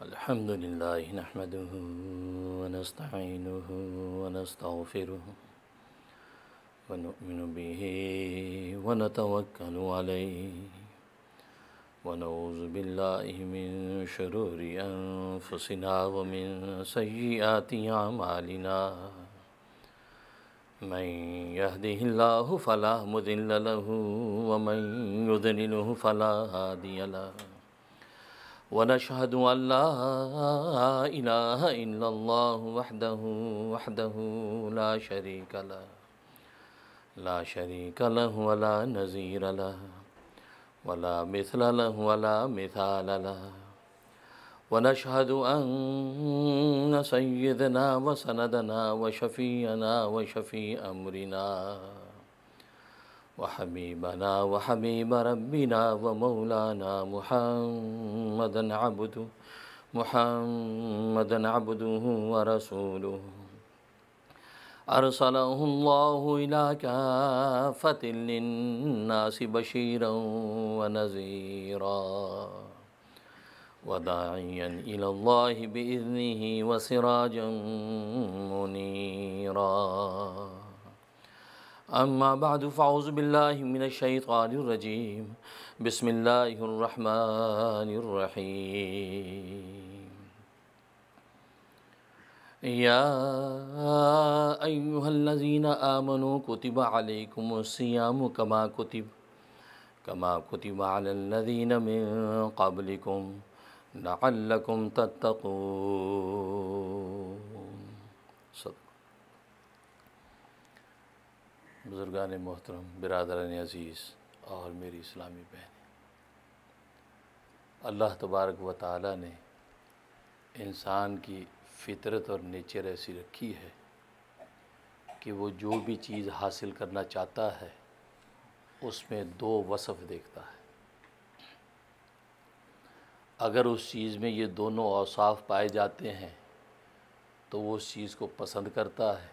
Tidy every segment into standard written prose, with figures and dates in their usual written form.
अल्हम्दुलिल्लाह नहमदुहु व नस्तईनुहु व नस्तगफिरुहु व नु'मिनु बिही व नतवक्कलु अलैहि व नऊज़ु बिल्लाहि मिन शुरूरि अनफुसिना व मिन सय्यिआति अमालिना मन यहदिहिल्लाहु फला मुदिल्ल लहु व मन युद्लिलहु फला हादिय लहु व नशहदु अल्ला इलाहा इल्लल्लाहु वहदहु ला शरीक लहु व ला नज़ीर लहु व ला मिस्ल लहु व ला मिसाल लहु व नशहदु अन्न सय्यदना व सनदना व शफ़ीअना व शफ़ी अमरिना व हबीबना व हबीब रब्बिना व मौलाना मुहम्मदन अब्दुहु व रसूलुहु अरसलहुल्लाहु इला काफ़तिल लिन्नासि बशीरन व नज़ीरा व दाइयन इलल्लाहि बिइज़्निहि व सिराजन मुनीरा अम्मा बअदु फ़अऊज़ु बिल्लाहि मिनश शैतानिर रजीम बिस्मिल्लाहिर रहमानिर रहीम या अय्युहल्लज़ीना आमनू कुतिबा अलैकुमुस्सियामु कमा कुतिबा अलल्लज़ीना मिन क़ब्लिकुम लअल्लकुम तत्तक़ून। बुज़ुर्गान मोहतरम, बिरादरान अज़ीज़ और मेरी इस्लामी बहनें, अल्लाह तबारक व तआला ने इंसान की फ़ितरत और नेचर ऐसी रखी है कि वो जो भी चीज़ हासिल करना चाहता है उसमें दो वसफ़ देखता है। अगर उस चीज़ में ये दोनों औसाफ पाए जाते हैं तो वो उस चीज़ को पसंद करता है,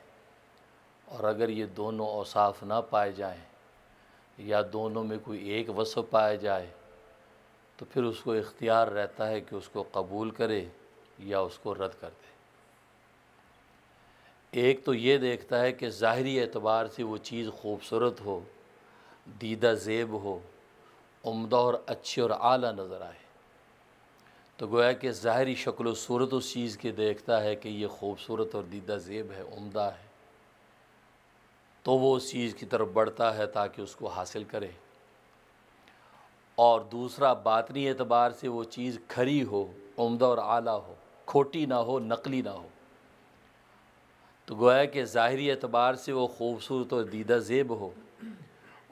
और अगर ये दोनों औसाफ ना पाए जाएं या दोनों में कोई एक वसफ़ पाया जाए तो फिर उसको इख्तियार रहता है कि उसको कबूल करे या उसको रद्द कर दे। एक तो ये देखता है कि ज़ाहिरी एतबार से वो चीज़ ख़ूबसूरत हो, दीदा ज़ेब हो, उम्दा और अच्छी और आला नज़र आए, तो गोया कि ज़ाहिरी शक्ल व सूरत उस चीज़ के देखता है कि ये ख़ूबसूरत और दीदा ज़ेब है, उम्दा है, तो वो उस चीज़ की तरफ बढ़ता है ताकि उसको हासिल करे। और दूसरा, बातनी एतबार से वो चीज़ खरी हो, उम्दा और आला हो, खोटी ना हो, नकली ना हो, तो गोया कि ज़ाहिरी एतबार से वो ख़ूबसूरत और दीदा ज़ेब हो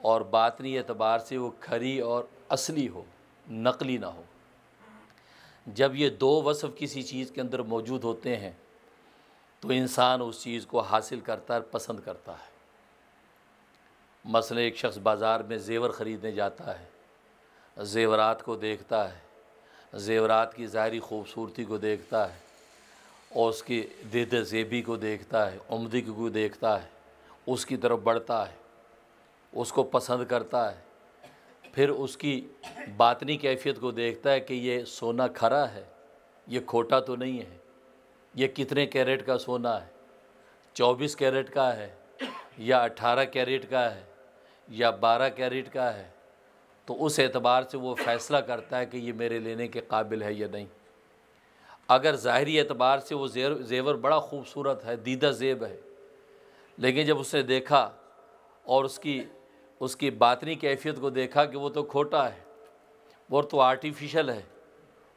और बातनी एतबार से वो खरी और असली हो, नकली ना हो। जब ये दो वसफ़ किसी चीज़ के अंदर मौजूद होते हैं तो इंसान उस चीज़ को हासिल करता है, पसंद करता है। मसलन एक शख्स बाज़ार में ज़ेवर ख़रीदने जाता है, ज़ेवरात को देखता है, ज़ेवरात की ज़ाहिरी ख़ूबसूरती को देखता है और उसकी दीदा ज़ेबी को देखता है, उम्दगी को देखता है, उसकी तरफ बढ़ता है, उसको पसंद करता है। फिर उसकी बातनी कैफ़ियत को देखता है कि ये सोना खरा है, ये खोटा तो नहीं है, ये कितने कैरेट का सोना है, 24 कैरेट का है या 18 कैरेट का है या 12 कैरेट का है, तो उस एतबार से वो फ़ैसला करता है कि ये मेरे लेने के काबिल है या नहीं। अगर ज़ाहिरी एतबार से वो ज़ेवर बड़ा ख़ूबसूरत है, दीदा ज़ेब है, लेकिन जब उसने देखा और उसकी बातनी कैफ़ियत को देखा कि वो तो खोटा है, वो तो आर्टिफिशियल है,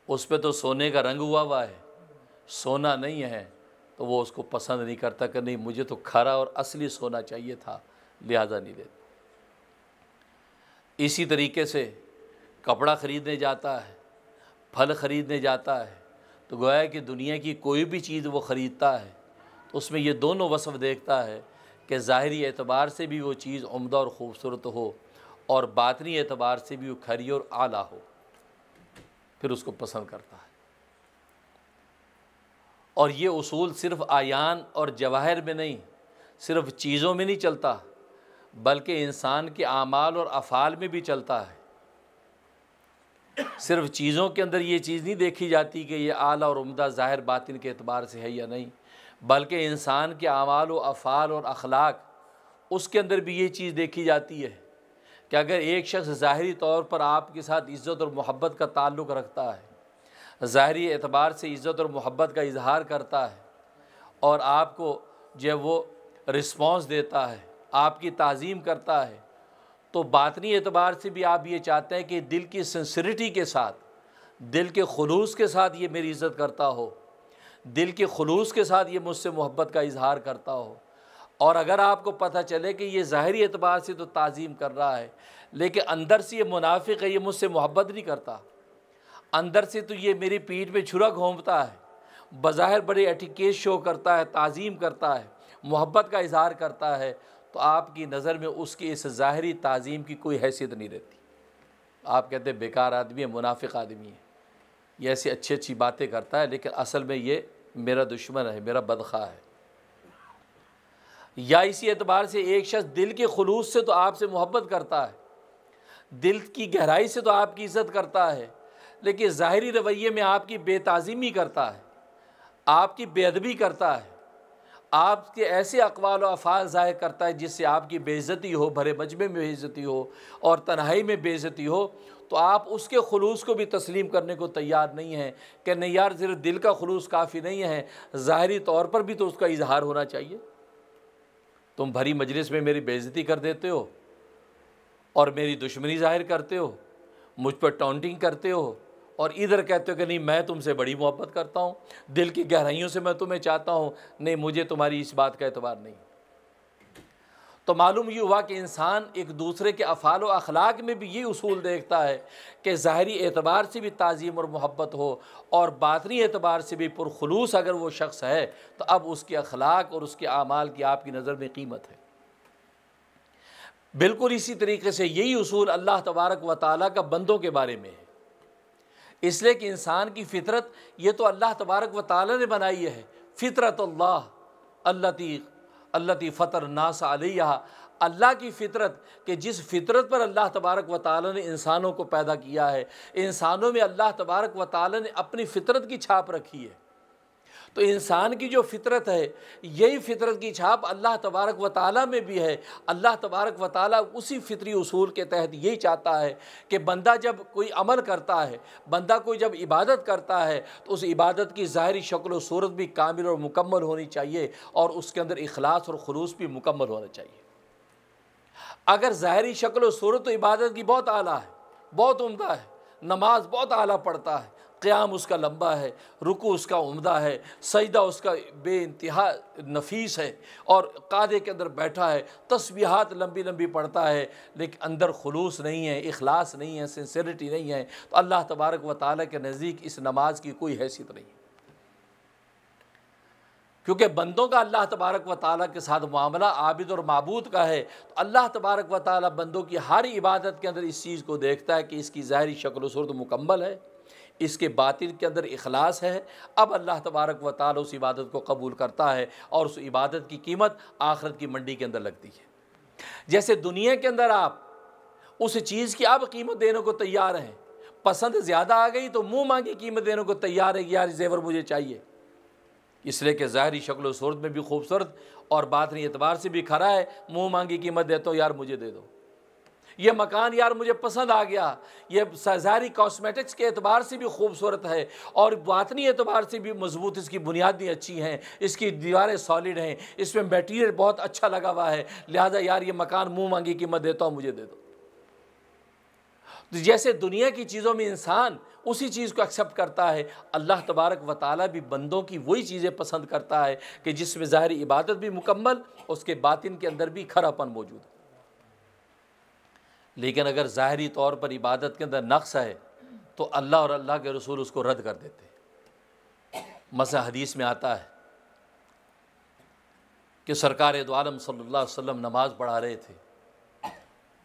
उस पे तो सोने का रंग हुआ है, सोना नहीं है, तो वो उसको पसंद नहीं करता कि नहीं, मुझे तो खरा और असली सोना चाहिए था, लिहाजा नहीं देता। इसी तरीके से कपड़ा ख़रीदने जाता है, फल ख़रीदने जाता है, तो गोया कि दुनिया की कोई भी चीज़ वो ख़रीदता है तो उसमें ये दोनों वसफ़ देखता है कि ज़ाहिरी एतबार से भी वो चीज़ उम्दा और ख़ूबसूरत हो और बातनी एतबार से भी वो खरी और आला हो, फिर उसको पसंद करता है। और ये उसूल सिर्फ़ आयान और जवाहिर में नहीं, सिर्फ़ चीज़ों में नहीं चलता, बल्कि इंसान के आमाल और अफ़ाल में भी चलता है। सिर्फ़ चीज़ों के अंदर ये चीज़ नहीं देखी जाती कि ये आला और उम्दा ज़ाहिर बातिन के एतबार से है या नहीं, बल्कि इंसान के आमाल व अफ़ाल और अखलाक उसके अंदर भी ये चीज़ देखी जाती है कि अगर एक शख्स ज़ाहिरी तौर पर आपके साथ इज़्ज़त और मोहब्बत का ताल्लुक़ रखता है, ज़ाहिरी एतबार से इज़्ज़त और मोहब्बत का इजहार करता है और आपको जब वो रिस्पॉन्स देता है, आपकी ताज़ीम करता है, तो बातनी एतबार से भी आप ये चाहते हैं कि दिल की सिंसिरिटी के साथ, दिल के खुलूस के साथ ये मेरी इज़्ज़त करता हो, दिल के खुलूस के साथ ये मुझसे मोहब्बत का इजहार करता हो। और अगर आपको पता चले कि ये ज़ाहिरी एतबार से तो ताज़ीम कर रहा है, लेकिन अंदर से ये मुनाफिक है, ये मुझसे मोहब्बत नहीं करता, अंदर से तो ये मेरी पीठ पे छुरा घोंपता है, बज़ाहिर बड़े एटिकेट शो करता है, ताज़ीम करता है, मोहब्बत का इजहार करता है, तो आपकी नज़र में उसकी इस ज़ाहिरी ताज़ीम की कोई हैसियत नहीं रहती। आप कहते हैं बेकार आदमी है, मुनाफिक आदमी है, ये ऐसी अच्छी अच्छी बातें करता है, लेकिन असल में ये मेरा दुश्मन है, मेरा बदखा है। या इसी एतबार से एक शख्स दिल के खुलूस से तो आपसे मोहब्बत करता है, दिल की गहराई से तो आपकी इज़्ज़त करता है, लेकिन ज़ाहिरी रवैये में आपकी बेताज़ीमी करता है, आपकी बेअदबी करता है, आपके ऐसे अक़वाल व अफ़ाल ज़ाहिर करता है जिससे आपकी बेइज़्ज़ती हो, भरे मजमे में बेइज़्ज़ती हो और तन्हाई में बेइज़्ज़ती हो, तो आप उसके खुलूस को भी तस्लीम करने को तैयार नहीं हैं कि नहीं यार, सिर्फ दिल का खुलूस काफ़ी नहीं है, ज़ाहिरी तौर पर भी तो उसका इजहार होना चाहिए। तुम भरी मजलिस में मेरी बेइज़्ज़ती कर देते हो और मेरी दुश्मनी ज़ाहिर करते हो, मुझ पर टॉन्टिंग करते हो और इधर कहते हो कि नहीं मैं तुमसे बड़ी मोहब्बत करता हूँ, दिल की गहराइयों से मैं तुम्हें चाहता हूँ, नहीं मुझे तुम्हारी इस बात का एतबार नहीं। तो मालूम ये हुआ कि इंसान एक दूसरे के अफ़ाल व अखलाक में भी ये उसूल देखता है कि ज़ाहिरी एतबार से भी ताज़ीम और मोहब्बत हो और बातनी एतबार से भी पुरखुलूस अगर वो शख्स है, तो अब उसके अखलाक और उसके आमाल की आपकी नज़र में कीमत है। बिल्कुल इसी तरीके से यही उसूल अल्लाह तबारक व तआला का बंदों के बारे में है, इसलिए कि इंसान की फ़ितरत ये तो अल्लाह तबारक व तआला ने बनाई है, फ़ितरतुल्लाह अल्लती फ़तर नास अलैहा, अल्लाह की फ़ितरत कि जिस फ़ितरत पर अल्लाह तबारक व तआला ने इंसानों को पैदा किया है, इंसानों में अल्लाह तबारक व तआला ने अपनी फ़ितरत की छाप रखी है। तो इंसान की जो फ़ितरत है, यही फ़ितरत की छाप अल्लाह तबारक व तआला में भी है। अल्लाह तबारक व तआला उसी फ़ितरी उसूल के तहत यही चाहता है कि बंदा जब कोई अमल करता है, बंदा कोई जब इबादत करता है, तो उस इबादत की ज़ाहिरी शक्ल व सूरत भी कामिल और मुकम्मल होनी चाहिए और उसके अंदर इखलास और खुलूस भी मुकम्मल होना चाहिए। अगर ज़ाहिरी शक्ल व सूरत तो इबादत की बहुत आला है, बहुत उम्दा है, नमाज बहुत आला पढ़ता है, क़याम उसका लंबा है, रुकू उसका उम्दा है, सजदा उसका बेइंतहा नफीस है और कादे के अंदर बैठा है, तस्बीहात लंबी लंबी पढ़ता है, लेकिन अंदर खुलूस नहीं है, इखलास नहीं है, सिंसियरिटी नहीं है, तो अल्लाह तबारक व तआला के नज़दीक इस नमाज की कोई हैसियत नहीं है। क्योंकि बंदों का अल्लाह तबारक व तआला के साथ मामला आबिद और माबूद का है, तो अल्लाह तबारक व तआला बंदों की हर इबादत के अंदर इस चीज़ को देखता है कि इसकी ज़ाहिरी शक्ल सूरत मुकम्मल है, इसके बातिन के अंदर इखलास है। अब अल्लाह तबारक व तआला उस इबादत को कबूल करता है और उस इबादत की कीमत आखिरत की मंडी के अंदर लगती है। जैसे दुनिया के अंदर आप उस चीज़ की अब कीमत देने को तैयार हैं, पसंद ज़्यादा आ गई तो मुँह मांगी कीमत देने को तैयार है कि यार जेवर मुझे चाहिए, इसलिए कि ज़ाहिरी शक्ल व सूरत में भी खूबसूरत और बातनी एतबार से भी खरा है, मुँह मांगी कीमत देता हूँ, यार मुझे दे दो। ये मकान यार मुझे पसंद आ गया, ये ज़ाहिरी कॉस्मेटिक्स के एतबार से भी खूबसूरत है और बातनी एतबार से भी मजबूत, इसकी बुनियादें अच्छी हैं, इसकी दीवारें सॉलिड हैं, इसमें मटेरियल बहुत अच्छा लगा हुआ है, लिहाजा यार ये मकान मुँह मांगी कीमत देता हूँ, मुझे दे दो। तो जैसे दुनिया की चीज़ों में इंसान उसी चीज़ को एक्सेप्ट करता है, अल्लाह तबारक व तआला भी बंदों की वही चीज़ें पसंद करता है कि जिसमें ज़ाहिरी इबादत भी मुकम्मल, उसके बातिन के अंदर भी खरापन मौजूद है। लेकिन अगर ज़ाहिरी तौर पर इबादत के अंदर नक्स है तो अल्लाह और अल्लाह के रसूल उसको रद्द कर देते। मसला हदीस में आता है कि सरकार दो आलम सल्लल्लाहु अलैहि वसल्लम नमाज़ पढ़ा रहे थे,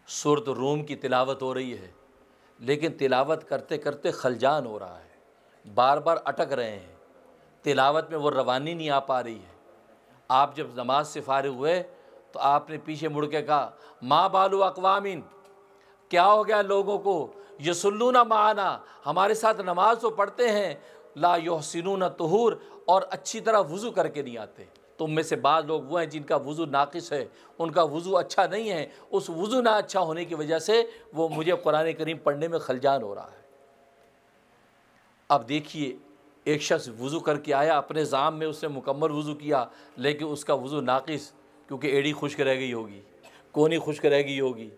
सूरत रूम की तिलावत हो रही है, लेकिन तिलावत करते करते खलजान हो रहा है, बार बार अटक रहे हैं, तिलावत में वो रवानी नहीं आ पा रही है। आप जब नमाज से फारिग हुए तो आपने पीछे मुड़ के कहा, माँ बालू अक़वामिन, क्या हो गया लोगों को यसुल्लूना माना, हमारे साथ नमाज तो पढ़ते हैं, ला युहसिनून तुहूर, और अच्छी तरह वज़ू करके नहीं आते। तुम में से बाद लोग वो हैं जिनका वज़ू नाक़िस है, उनका वज़ू अच्छा नहीं है, उस वज़ू ना अच्छा होने की वजह से वो मुझे कुरान करीम पढ़ने में खलजान हो रहा है। अब देखिए, एक शख्स वज़ू करके आया, अपने ज़ाम में उसने मुकम्मल वज़ू किया, लेकिन उसका वज़ू नाक़िस, क्योंकि एड़ी खुश्क रह गई होगी, कोनी खुश्क रह गई होगी,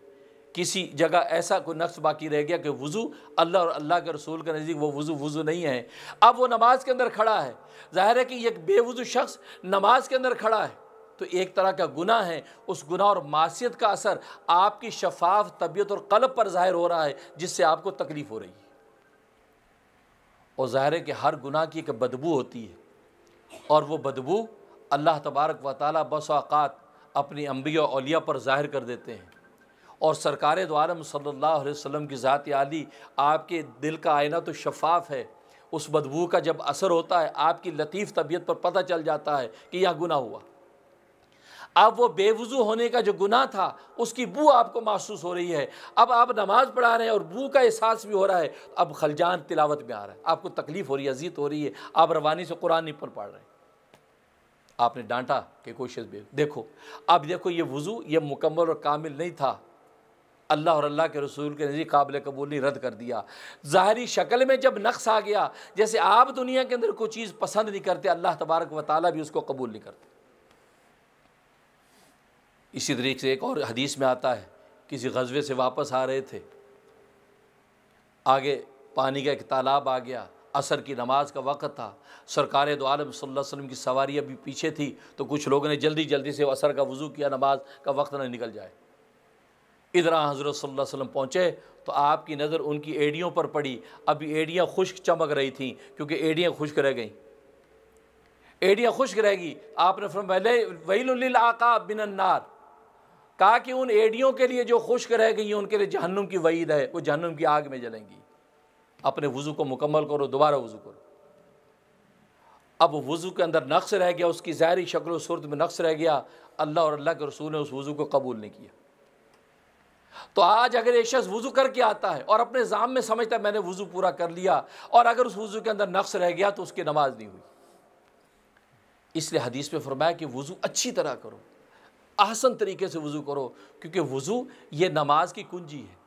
किसी जगह ऐसा कोई नक्स बाकी रह गया कि वज़ू अल्लाह और अल्लाह के रसूल के नज़दीक वो वज़ू नहीं है। अब वो नमाज के अंदर खड़ा है, ज़ाहिर है कि एक बेवज़ू शख्स नमाज के अंदर खड़ा है, तो एक तरह का गुनाह है। उस गुनाह और मासियत का असर आपकी शफाफ तबीयत और क़ल्ब पर ज़ाहिर हो रहा है, जिससे आपको तकलीफ़ हो रही है। और ज़ाहिर है कि हर गुनाह की एक बदबू होती है, और वो बदबू अल्लाह तबारक व तआला बस औक़ात अपनी अंबिया और औलिया पर ज़ाहिर कर देते हैं। और सरकार दो आलम सल्लल्लाहु अलैहि वसल्लम की ज़ात आली, आपके दिल का आईना तो शफ़ाफ़ है, उस बदबू का जब असर होता है आपकी लतीफ़ तबीयत पर पता चल जाता है कि यह गुनाह हुआ। अब वो बेवज़ू होने का जो गुनाह था उसकी बू आपको महसूस हो रही है। अब आप नमाज़ पढ़ा रहे हैं और बू का एहसास भी हो रहा है, अब खलजान तिलावत में आ रहा है, आपको तकलीफ़ हो रही है, अज़ीत हो रही है, आप रवानी से कुरान नहीं पढ़ रहे। आपने डांटा कि कोशिश भी देखो, अब देखो ये वज़ू ये मुकम्मल और कामिल नहीं था, अल्लाह और अल्लाह के रसूल के नज़दीक काबिल कबूल नहीं, रद्द कर दिया। ज़ाहिरी शक्ल में जब नक्स आ गया, जैसे आप दुनिया के अंदर कोई चीज़ पसंद नहीं करते, अल्लाह तबारक व तआला भी उसको कबूल नहीं करते। इसी तरीके से एक और हदीस में आता है, किसी ग़ज़वे से वापस आ रहे थे, आगे पानी का एक तालाब आ गया, असर की नमाज का वक़्त था, सरकार दो आलम सल्लल्लाहु अलैहि वसल्लम की सवारी अभी पीछे थी, तो कुछ लोगों ने जल्दी जल्दी से असर का वज़ू किया, नमाज का वक़्त न निकल जाए। इधर हज़रत सल्लल्लाहु अलैहि वसल्लम पहुँचे तो आपकी नज़र उनकी एड़ियों पर पड़ी। अभी एड़ियाँ खुश्क चमक रही थीं, क्योंकि एड़ियाँ खुश्क रह गईं, एड़ियाँ खुश्क रहेगी। आपने फरमाया वैलुल लिल आक़ाब मिनन नार, कहा कि उन एड़ियों के लिए जो खुश्क रह गई हैं उनके लिए जहन्नुम की वईद है, वो जहन्नुम की आग में जलेंगी। अपने वज़ू को मुकम्मल करो, दोबारा वज़ू करो। अब वज़ू के अंदर नक्स रह गया, उसकी ज़ाहिरी शक्ल और सूरत में नक्स रह गया, अल्लाह और अल्लाह के रसूल ने उस वज़ू को कबूल नहीं किया। तो आज अगर एक शख्स वज़ू करके आता है और अपने ज़ाम में समझता है मैंने वज़ू पूरा कर लिया, और अगर उस वज़ू के अंदर नक्स रह गया तो उसकी नमाज नहीं हुई। इसलिए हदीस में फरमाया कि वज़ू अच्छी तरह करो, ahsan तरीके से वज़ू करो, क्योंकि वज़ू ये नमाज की कुंजी है,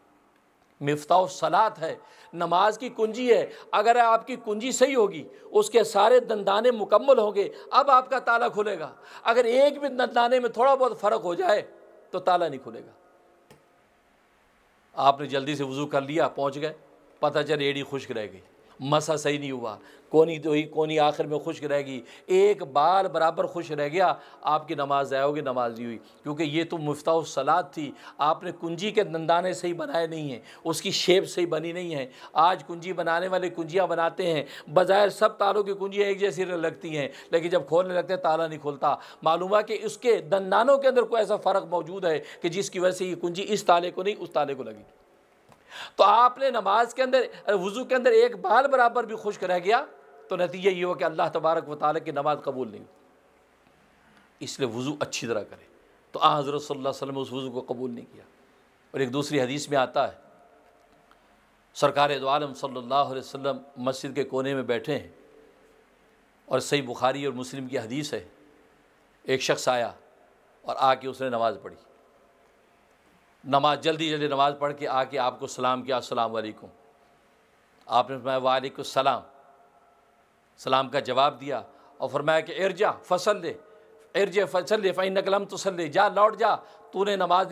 मिफ्ताह सलात है, नमाज की कुंजी है। अगर आपकी कुंजी सही होगी, उसके सारे दंदाने मुकम्मल होंगे, अब आपका ताला खुलेगा। अगर एक भी दंदाने में थोड़ा बहुत फ़र्क हो जाए तो ताला नहीं खुलेगा। आपने जल्दी से वज़ू कर लिया, पहुँच गए, पता चले एड़ी खुश्क रह गई, मसा सही नहीं हुआ, कोनी तो ही कोनी आखिर में खुश्क रहेगी, एक बाल बराबर खुश रह गया, आपकी नमाज ज़ाया होगी, नमाज नहीं हुई। क्योंकि ये तो मुफ्ताह सलात थी, आपने कुंजी के दंदाने सही बनाए नहीं हैं, उसकी शेप सही बनी नहीं है। आज कुंजी बनाने वाले कुंजियाँ बनाते हैं, बज़ाहिर सब तालों की कुंजियाँ एक जैसी लगती हैं, लेकिन जब खोलने लगते हैं ताला नहीं खुलता। मालूम है कि उसके दंदानों के अंदर कोई ऐसा फ़र्क मौजूद है कि जिसकी वजह से ये कुंजी इस ताले को नहीं उस ताले को लगी। तो आपने नमाज के अंदर वज़ू के अंदर एक बाल बराबर भी खुश्क रह गया तो नतीजा ये हो कि अल्लाह तबारक व तआला की नमाज कबूल नहीं। इसलिए वज़ू अच्छी तरह करें। तो हज़रत सल्लल्लाहु अलैहि वसल्लम उस वज़ू को कबूल नहीं किया। और एक दूसरी हदीस में आता है, सरकार दो आलम सल्लल्लाहु अलैहि वसल्लम मस्जिद के कोने में बैठे हैं, और सही बुखारी और मुस्लिम की हदीस है, एक शख्स आया और आके उसने नमाज़ पढ़ी, नमाज जल्दी जल्दी नमाज़ पढ़ के आके आपको सलाम किया, अस्सलाम वालेकुम। आपने फरमाया वालेकुम सलाम, सलाम का जवाब दिया, और फरमाया कि इरजा फसल्ले, इरजा फसल्ले फ़इन्नका लम तुसल्ली, जा लौट जा, तूने नमाज